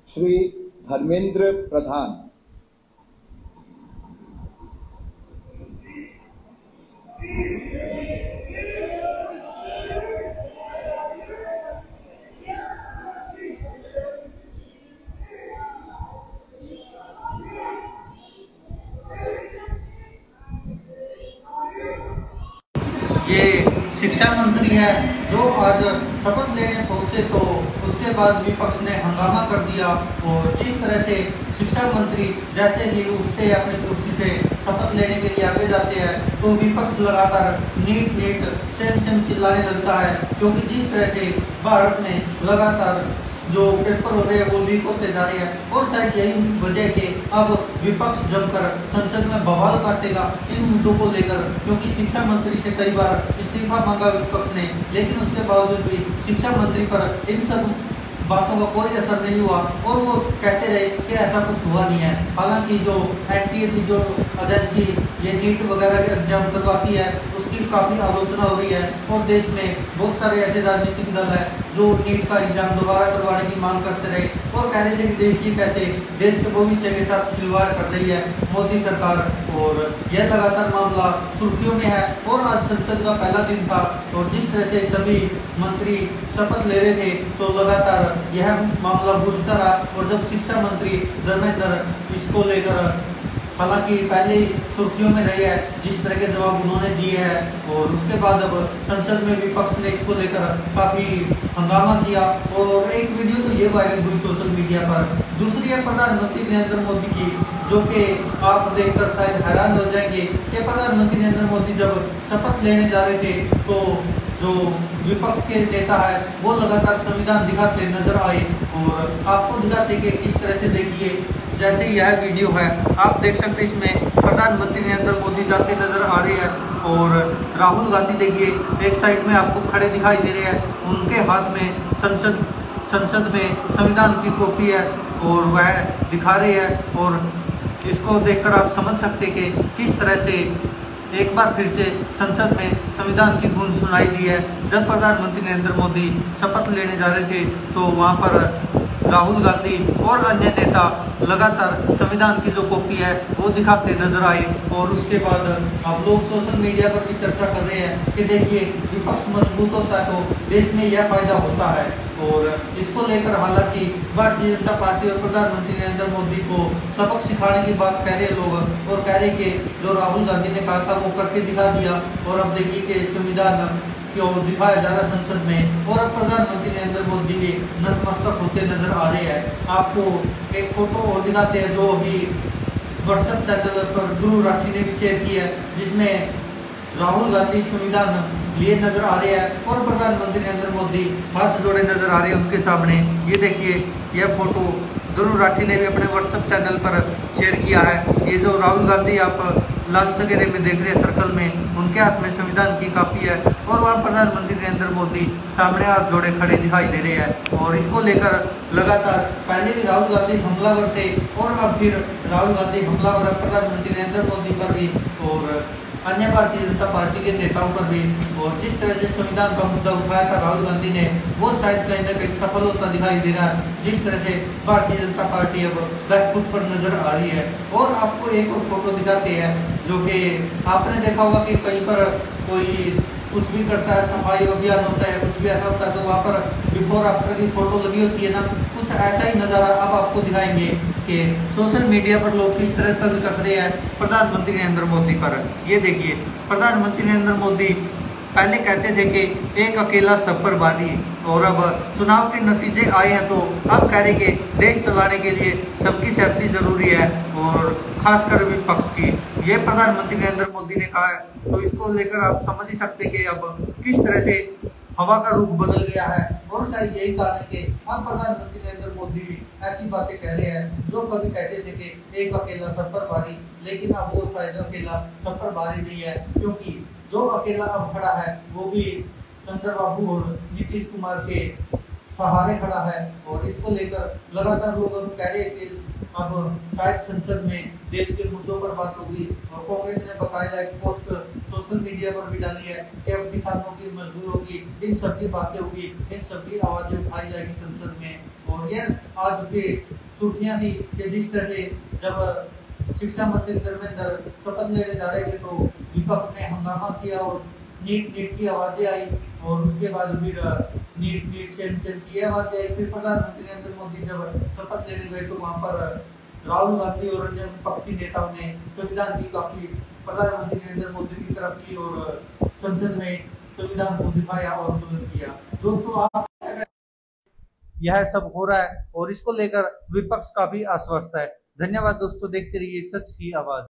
श्री धर्मेंद्र प्रधान। ये शिक्षा मंत्री है जो आज शपथ लेने पहुंचे, तो उसके बाद विपक्ष ने हंगामा कर दिया। और जिस तरह से शिक्षा मंत्री जैसे ही उठते अपनी कुर्सी से शपथ लेने के लिए आगे जाते हैं, तो विपक्ष लगातार नीट सेम चिल्लाने लगता है, क्योंकि जिस तरह से भारत में लगातार जो पेपर हो रहे हैं वो लीक होते जा रहे हैं। और शायद यही वजह के अब विपक्ष जमकर संसद में बवाल काटेगा इन मुद्दों को लेकर, क्योंकि शिक्षा मंत्री से कई बार इस्तीफा मांगा विपक्ष ने, लेकिन उसके बावजूद भी शिक्षा मंत्री पर इन सब बातों का कोई असर नहीं हुआ और वो कहते रहे कि ऐसा कुछ हुआ नहीं है। हालांकि जो एनटीए की जो एजेंसी ये नीट वगैरह के एग्जाम करवाती है, उसकी काफ़ी आलोचना हो रही है और देश में बहुत सारे ऐसे राजनीतिक दल हैं जो नीट का एग्जाम दोबारा करवाने की मांग करते रहे और कह रहे थे कि देखिए कैसे देश के भविष्य के साथ खिलवाड़ कर रही है मोदी सरकार। और यह लगातार मामला सुर्खियों में है और आज संसद का पहला दिन था और जिस तरह से सभी मंत्री शपथ ले रहे थे, तो लगातार यह मामला गूंजता रहा। और जब शिक्षा मंत्री धर्मेंद्र इसको लेकर हालांकि पहले ही सुर्खियों में रही है, जिस तरह के जवाब उन्होंने दिए हैं, और उसके बाद अब संसद में विपक्ष ने इसको लेकर काफ़ी हंगामा किया और एक वीडियो तो ये वायरल हुई सोशल मीडिया पर। दूसरी है प्रधानमंत्री नरेंद्र मोदी की, जो कि आप देखकर शायद हैरान हो जाएंगे कि प्रधानमंत्री नरेंद्र मोदी जब शपथ लेने जा रहे थे, तो जो विपक्ष के नेता है वो लगातार संविधान दिखाते नजर आए। और आपको दिखाते कि किस तरह से देखिए, जैसे यह वीडियो है आप देख सकते हैं, इसमें प्रधानमंत्री नरेंद्र मोदी जाते नजर आ रहे हैं और राहुल गांधी देखिए एक साइड में आपको खड़े दिखाई दे रहे हैं, उनके हाथ में संसद में संविधान की कॉपी है और वह दिखा रहे हैं। और इसको देखकर आप समझ सकते कि किस तरह से एक बार फिर से संसद में संविधान की गूंज सुनाई दी है। जब प्रधानमंत्री नरेंद्र मोदी शपथ लेने जा रहे थे, तो वहाँ पर राहुल गांधी और अन्य नेता लगातार संविधान की जो कॉपी है वो दिखाते नजर आए। और उसके बाद अब लोग सोशल मीडिया पर भी चर्चा कर रहे हैं कि देखिए विपक्ष मजबूत होता है तो देश में यह फायदा होता है। और इसको लेकर हालांकि भारतीय जनता पार्टी और प्रधानमंत्री नरेंद्र मोदी को सबक सिखाने की बात कह रहे लोग और कह रहे कि जो राहुल गांधी ने कहा था वो करके दिखा दिया। और अब देखिए कि संविधान को दिखाया जा रहा है संसद में और अब प्रधानमंत्री नरेंद्र मोदी भी नतमस्तक होते नजर आ रहे हैं। आपको एक फोटो और दिखाते हैं जो अभी व्हाट्सएप चैनल पर ध्रुव राठी ने भी शेयर की है, जिसमें राहुल गांधी संविधान लिए नजर आ रहे हैं और प्रधानमंत्री नरेंद्र मोदी हाथ जोड़े नजर आ रहे हैं उनके सामने। ये देखिए यह फोटो ध्रुव राठी ने भी अपने व्हाट्सएप चैनल पर शेयर किया है। ये जो राहुल गांधी आप लाल सगेरे में देख रहे हैं सर्कल में, उनके हाथ में संविधान की कॉपी है और वहाँ प्रधानमंत्री नरेंद्र मोदी सामने हाथ जोड़े खड़े दिखाई दे रहे हैं। और इसको लेकर लगातार पहले भी राहुल गांधी हमलावर थे और अब फिर राहुल गांधी हमलावर प्रधानमंत्री नरेंद्र मोदी पर भी और अन्य भारतीय जनता पार्टी के नेताओं पर भी। और जिस तरह से संविधान का मुद्दा उठाया था राहुल गांधी ने, वो शायद कहीं ना कहीं सफल होता दिखाई दे रहा है, जिस तरह से भारतीय जनता पार्टी अब बैकफुट पर नजर आ रही है। और आपको एक और फोटो दिखाते हैं, जो कि आपने देखा होगा कि कहीं पर कोई कुछ भी करता है, सफाई अभियान होता है, कुछ भी ऐसा होता है, तो वहाँ पर बिफोर आफ्टर की फोटो लगी होती है ना, कुछ ऐसा ही नज़ारा अब आपको दिखाएंगे कि सोशल मीडिया पर लोग किस तरह तंज कस रहे हैं प्रधानमंत्री नरेंद्र मोदी पर। ये देखिए प्रधानमंत्री नरेंद्र मोदी पहले कहते थे कि एक अकेला सब पर भारी, और अब चुनाव के नतीजे आए हैं तो अब कह रहे कि देश चलाने के लिए सबकी सेफ्टी जरूरी है और खासकर विपक्ष की। ये प्रधानमंत्री नरेंद्र मोदी ने कहा है, तो इसको लेकर आप समझ ही सकते कि अब किस तरह से हवा का रुख बदल गया है। और शायद यही कारण है कि अब प्रधानमंत्री नरेंद्र मोदी भी ऐसी बातें कह रहे हैं जो कभी कहते थे कि एक अकेला सब पर भारी, लेकिन अब वो शायद अकेला सब पर भारी नहीं है, क्योंकि जो अकेला अब खड़ा है वो भी चंद्रबाबू और नीतीश कुमार के सहारे खड़ा है। और इसको लेकर लगातार लोग अब कह रहे हैं कि अब शायद संसद में देश के मुद्दों पर बात होगी। और कांग्रेस ने बकायदा एक पोस्ट सोशल मीडिया पर भी डाली है कि अब किसानों की, मजदूरों की, इन सब की बातें होगी, इन सब की आवाजें उठाई जाएगी संसद में। और और ये आज की सुर्खियां थी कि जिस तरह से जब शिक्षा मंत्री धर्मेंद्र शपथ लेने जा रहे थे तो विपक्ष ने हंगामा किया और नीट नीट की आवाजें आई और उसके बाद फिर नीट नीट सेम सेम की आवाजें आई। फिर प्रधानमंत्री नरेंद्र मोदी जब शपथ लेने गए तो वहां पर राहुल गांधी और अन्य विपक्षी नेताओं ने संविधान की काफी प्रधानमंत्री नरेंद्र मोदी की तरफ की और संसद में संविधान को दिखाया और आंदोलन किया। दोस्तों आप यह सब हो रहा है और इसको लेकर विपक्ष काफी आश्वस्त है। धन्यवाद दोस्तों, देखते रहिए सच की आवाज।